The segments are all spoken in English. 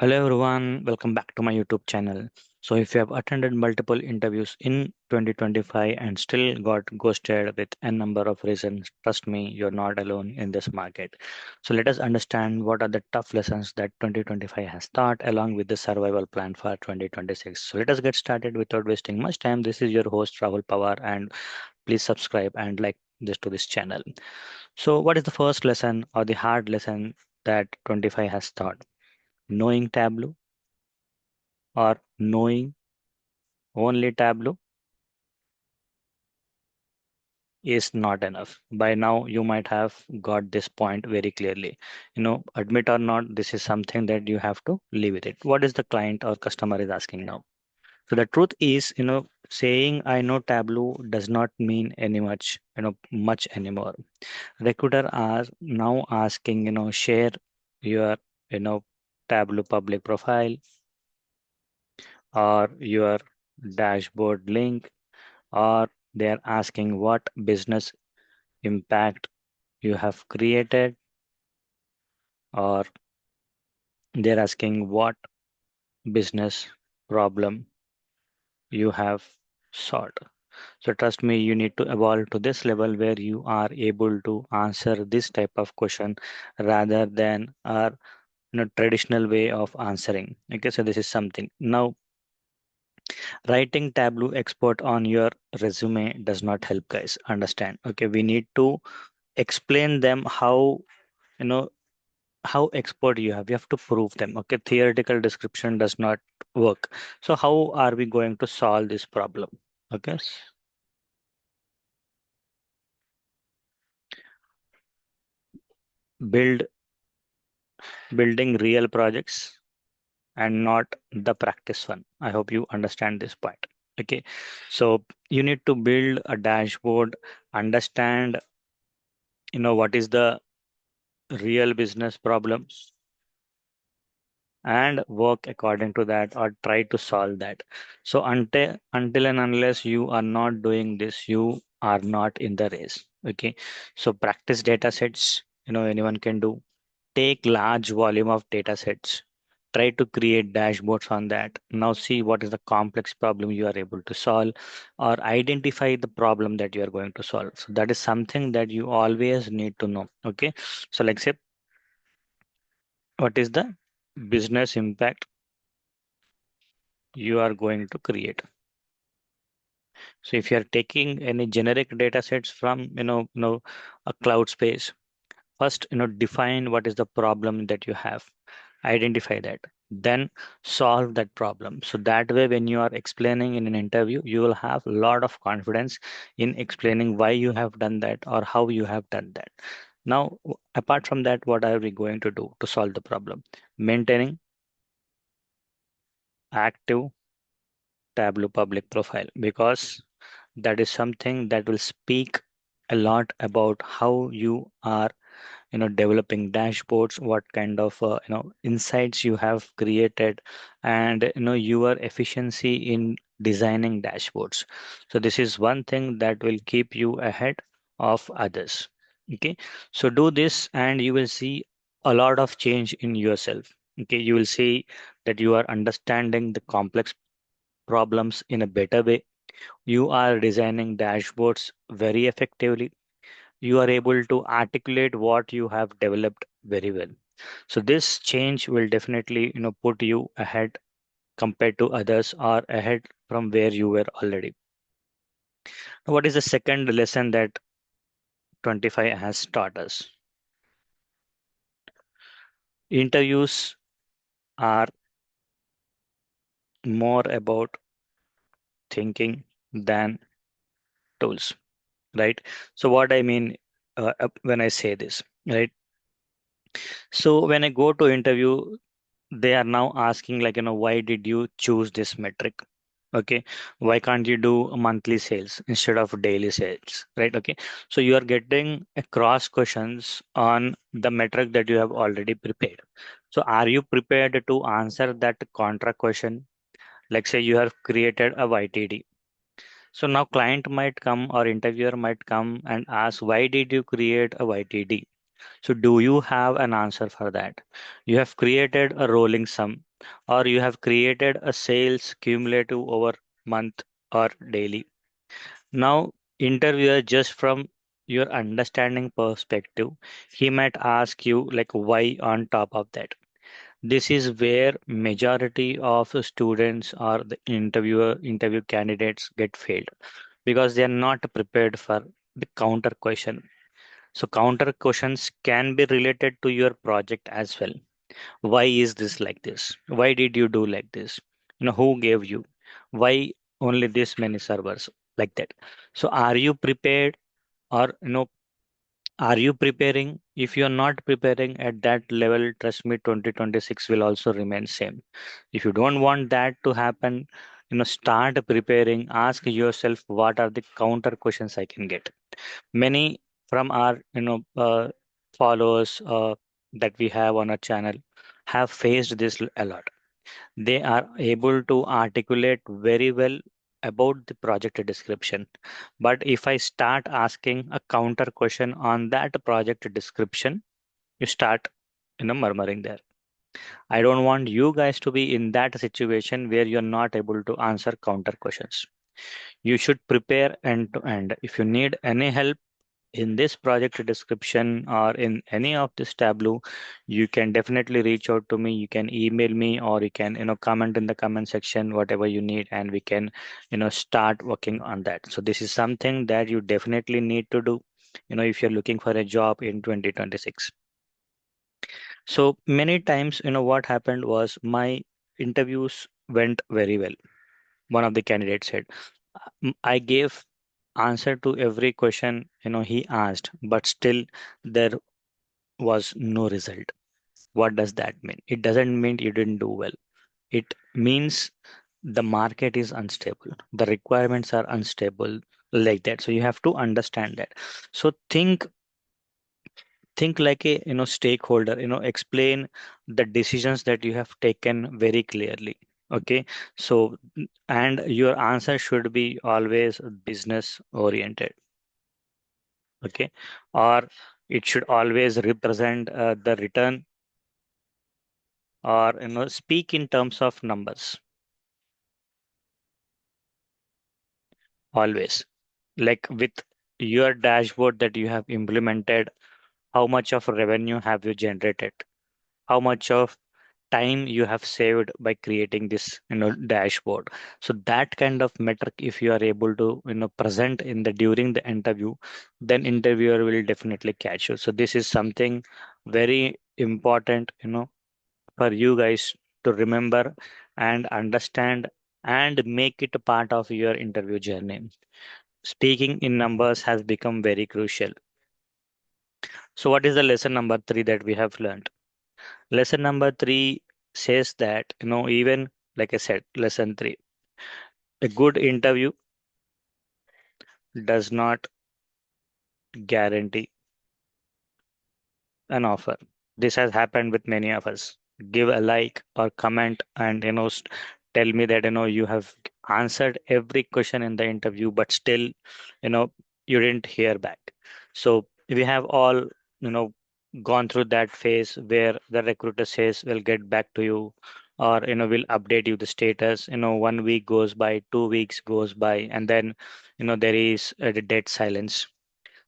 Hello everyone, welcome back to my YouTube channel. So if you have attended multiple interviews in 2025 and still got ghosted with a number of reasons, trust me, you're not alone in this market. So let us understand what are the tough lessons that 2025 has taught along with the survival plan for 2026. So let us get started without wasting much time. This is your host Rahul Pawar and please subscribe and like this channel. So what is the first lesson or the hard lesson that 25 has taught? Knowing Tableau or knowing only Tableau is not enough. By now, you might have got this point very clearly. Admit or not, this is something that you have to live with it. What is the client or customer is asking now? So the truth is, saying I know Tableau does not mean much anymore. Recruiter are now asking, share your, you know, Tableau public profile or your dashboard link, or they're asking what business impact you have created, or they're asking what business problem you have solved. So trust me, you need to evolve to this level where you are able to answer this type of question rather than our traditional way of answering. Okay, so this is something. Now, writing Tableau export on your resume does not help, guys. Understand? Okay, we need to explain them you know how expert you have to prove them. Okay, theoretical description does not work. So how are we going to solve this problem? Okay, build building real projects and not the practice one. I hope you understand this point. Okay, so you need to build a dashboard, understand what is the real business problem, and work according to that or try to solve that. So until and unless you are not doing this, you are not in the race. Okay, so practice data sets, anyone can do. Take large volume of data sets, try to create dashboards on that. Now see what is the complex problem you are able to solve, or identify the problem that you are going to solve. So that is something that you always need to know. Okay, so like say, what is the business impact you are going to create? So if you are taking any generic data sets from a cloud space, first define what is the problem that you have, identify that, then solve that problem. So that way, when you are explaining in an interview, you will have a lot of confidence in explaining why you have done that or how you have done that. Now, apart from that, what are we going to do to solve the problem? Maintaining active Tableau public profile, because that is something that will speak a lot about how you are developing dashboards, what kind of insights you have created, and your efficiency in designing dashboards. So this is one thing that will keep you ahead of others. Okay, so do this and you will see a lot of change in yourself. Okay, you will see that you are understanding the complex problems in a better way. You are designing dashboards very effectively. You are able to articulate what you have developed very well. So this change will definitely put you ahead compared to others, or ahead from where you were already. What is the second lesson that 25 has taught us? Interviews are more about thinking than tools, right? So what I mean when I say this, right? So when I go to interview, they are now asking like, why did you choose this metric? Okay, why can't you do monthly sales instead of daily sales, right? Okay, so you are getting a cross questions on the metric that you have already prepared. So are you prepared to answer that contra question? Like say you have created a YTD. So now client might come or interviewer might come and ask, why did you create a YTD? So do you have an answer for that? You have created a rolling sum, or you have created a sales cumulative over month or daily. Now, interviewer, just from your understanding perspective, he might ask you like why on top of that. This is where majority of the students or the interview candidates get failed because they are not prepared for the counter question. So counter questions can be related to your project as well. Why is this like this? Why did you do like this? Who gave you? Why only this many servers? Like that. So are you prepared, or are you preparing? If you are not preparing at that level, trust me, 2026 will also remain same. If you don't want that to happen, start preparing. Ask yourself, what are the counter questions I can get? Many from our followers that we have on our channel have faced this a lot. They are able to articulate very well about the project description, but if I start asking a counter question on that project description, you start murmuring there. I don't want you guys to be in that situation where you're not able to answer counter questions. You should prepare end to end. If you need any help in this project description or in any of this Tableau, you can definitely reach out to me. You can email me, or you can comment in the comment section whatever you need, and we can start working on that. So this is something that you definitely need to do if you're looking for a job in 2026. So many times, what happened was my interviews went very well. One of the candidates said, I gave answer to every question he asked, but still there was no result. What does that mean? It doesn't mean you didn't do well. It means the market is unstable, the requirements are unstable, like that. So you have to understand that. So think like a stakeholder. Explain the decisions that you have taken very clearly. Okay. So and your answer should be always business oriented. Okay. Or it should always represent the return, or speak in terms of numbers. Always, like with your dashboard that you have implemented, how much of revenue have you generated, how much of time you have saved by creating this dashboard. So that kind of metric, if you are able to present in the during the interview, then interviewer will definitely catch you. So this is something very important for you guys to remember and understand, and make it a part of your interview journey. Speaking in numbers has become very crucial. So what is the lesson number 3 that we have learned? Lesson number 3 says that, even like I said, lesson 3, a good interview does not guarantee an offer. This has happened with many of us. Give a like or comment, and tell me that you have answered every question in the interview, but still you didn't hear back. So we have all gone through that phase where the recruiter says we'll get back to you, or we'll update you the status. 1 week goes by, 2 weeks goes by, and then there is a dead silence.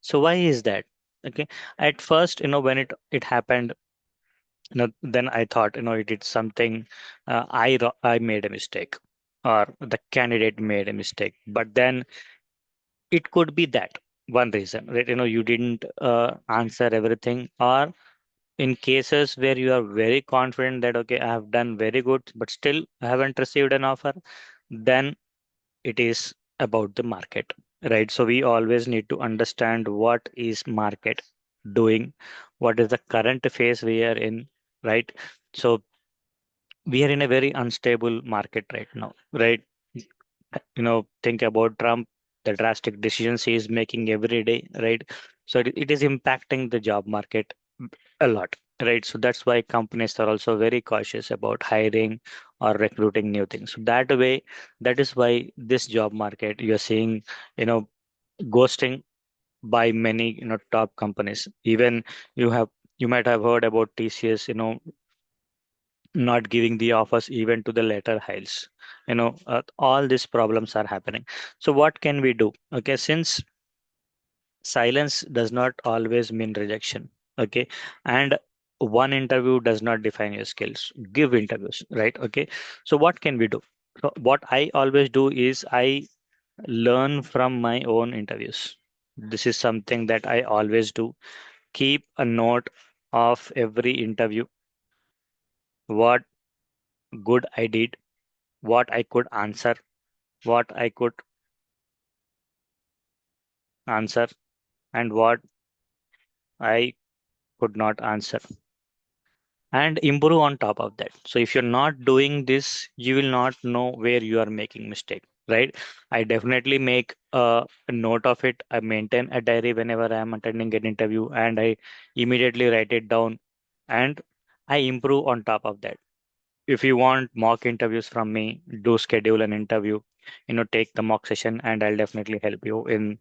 So why is that? Okay. At first, when it happened, then I thought, it is something, I made a mistake, or the candidate made a mistake. But then it could be that one reason, right? You didn't answer everything, or in cases where you are very confident that okay, I have done very good, but still I haven't received an offer, then it is about the market, right? So we always need to understand what is market doing, what is the current phase we are in, right? So we are in a very unstable market right now, right? Think about Trump, the drastic decisions he is making every day, right? So it is impacting the job market a lot, right? So that's why companies are also very cautious about hiring or recruiting new things. So that way, that is why this job market you're seeing, you know ghosting by many top companies. Even you have you might have heard about TCS, not giving the offers even to the later hires. All these problems are happening. So what can we do? Okay, since silence does not always mean rejection. Okay, and one interview does not define your skills. Give interviews, right? Okay, so what can we do? So what I always do is I learn from my own interviews. This is something that I always do. Keep a note of every interview, what good I did, what I could answer, what I could answer, and what I could not answer, and improve on top of that. So if you're not doing this, you will not know where you are making mistake, right? I definitely make a note of it. I maintain a diary whenever I am attending an interview, and I immediately write it down, and I improve on top of that. If you want mock interviews from me, do schedule an interview, take the mock session, and I'll definitely help you in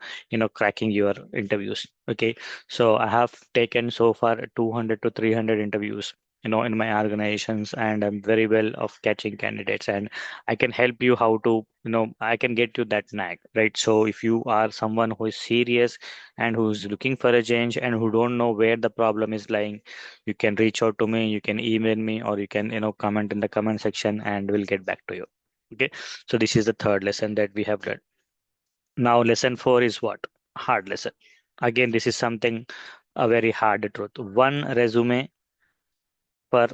cracking your interviews. Okay, so I have taken so far 200 to 300 interviews in my organizations, and I'm very well of catching candidates, and I can help you how to I can get you that knack, right? So if you are someone who is serious and who's looking for a change and who don't know where the problem is lying, you can reach out to me, you can email me, or you can comment in the comment section, and we'll get back to you. Okay, so this is the third lesson that we have learned. Now lesson 4 is what? Hard lesson. Again, this is something a very hard truth. One resume per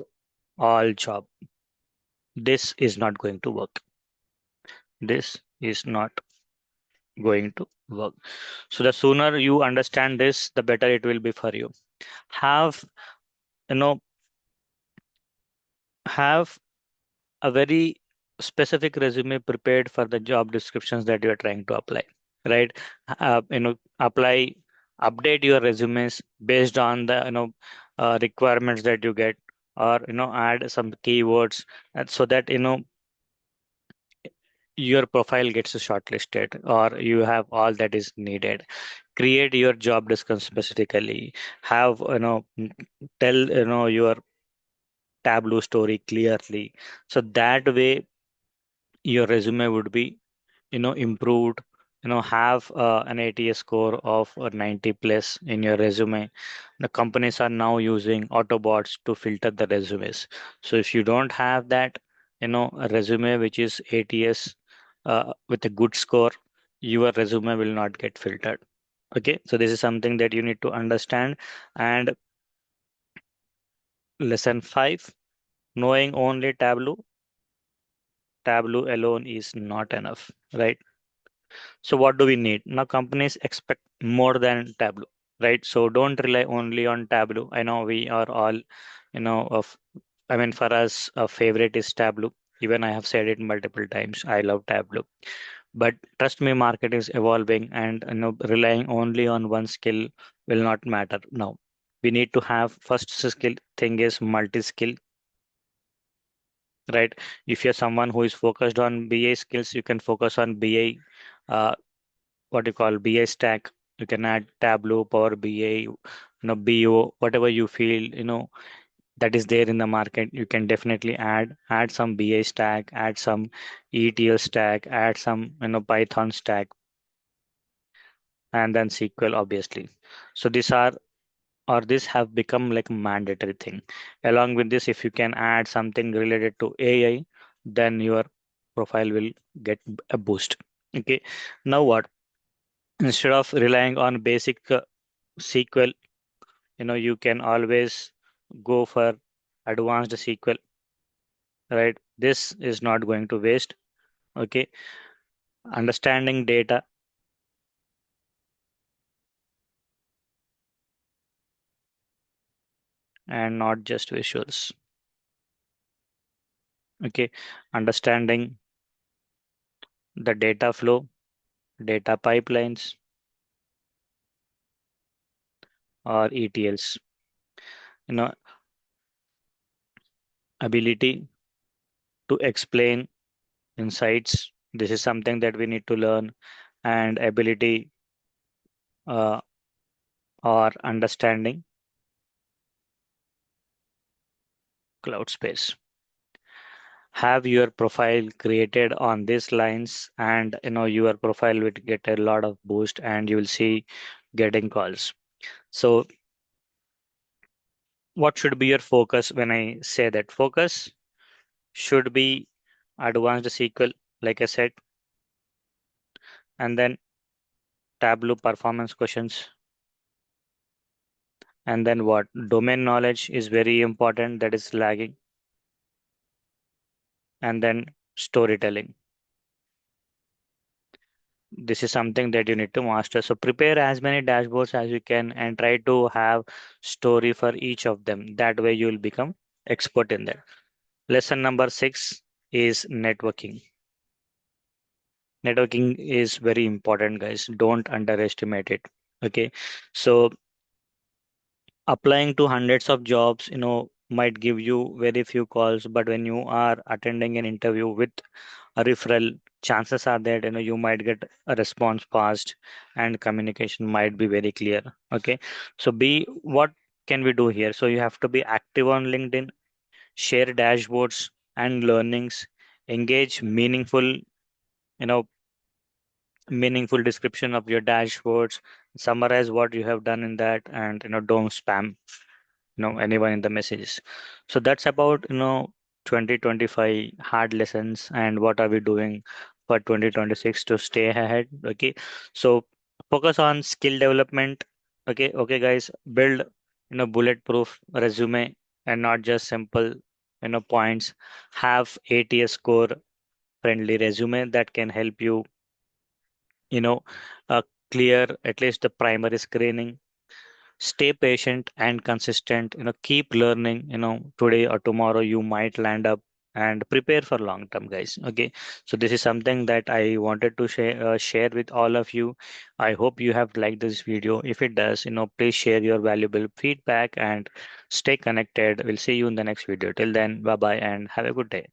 all job. This is not going to work. This is not going to work. So the sooner you understand this, the better it will be for you. Have you know have a very specific resume prepared for the job descriptions that you are trying to apply, right? Apply, update your resumes based on the requirements that you get, or add some keywords, and so that your profile gets shortlisted, or you have all that is needed. Create your job description specifically. Have tell your Tableau story clearly, so that way your resume would be improved. Have an ATS score of 90 plus in your resume. The companies are now using autobots to filter the resumes. So if you don't have that a resume which is ATS with a good score, your resume will not get filtered. Okay, so this is something that you need to understand. And lesson 5, knowing only Tableau alone is not enough, right? So what do we need? Now companies expect more than Tableau, right? So don't rely only on Tableau. I know we are all, of I mean for us a favorite is Tableau. Even I have said it multiple times. I love Tableau. But trust me, market is evolving, and relying only on one skill will not matter now. We need to have first skill thing is multi-skill, right? If you're someone who is focused on BA skills, you can focus on BA, what you call BI stack. You can add Tableau, Power BI, BO, whatever you feel, that is there in the market. You can definitely add some BI stack, add some ETL stack, add some Python stack, and then SQL obviously. So these are or this have become like a mandatory thing. Along with this, if you can add something related to AI, then your profile will get a boost. Okay. Now what? Instead of relying on basic SQL, you can always go for advanced SQL, right? This is not going to waste. Okay, understanding data and not just visuals. Okay, understanding the data flow, data pipelines, or ETLs. you know Ability to explain insights, this is something that we need to learn. And ability or understanding cloud space. Have your profile created on these lines, and your profile will get a lot of boost and you will see getting calls. So what should be your focus? When I say that, focus should be advanced SQL, like I said, and then Tableau performance questions, and then what domain knowledge is very important, that is lagging, and then storytelling. This is something that you need to master. So prepare as many dashboards as you can and try to have story for each of them. That way you will become expert in that. Lesson number 6 is networking. Networking is very important, guys. Don't underestimate it. Okay. So applying to hundreds of jobs, might give you very few calls, but when you are attending an interview with a referral, chances are that you might get a response fast and communication might be very clear. Okay. So be what can we do here? So you have to be active on LinkedIn, share dashboards and learnings, engage meaningful description of your dashboards, summarize what you have done in that, and don't spam anyone in the messages. So that's about 2025 hard lessons and what are we doing for 2026 to stay ahead. Okay. So focus on skill development. Okay, guys, build bulletproof resume and not just simple points. Have ATS score friendly resume that can help you you know clear at least the primary screening. Stay patient and consistent, keep learning. Today or tomorrow you might land up, and prepare for long term, guys. Okay. So this is something that I wanted to share with all of you. I hope you have liked this video. If it does, please share your valuable feedback and stay connected. We'll see you in the next video. Till then, bye bye and have a good day.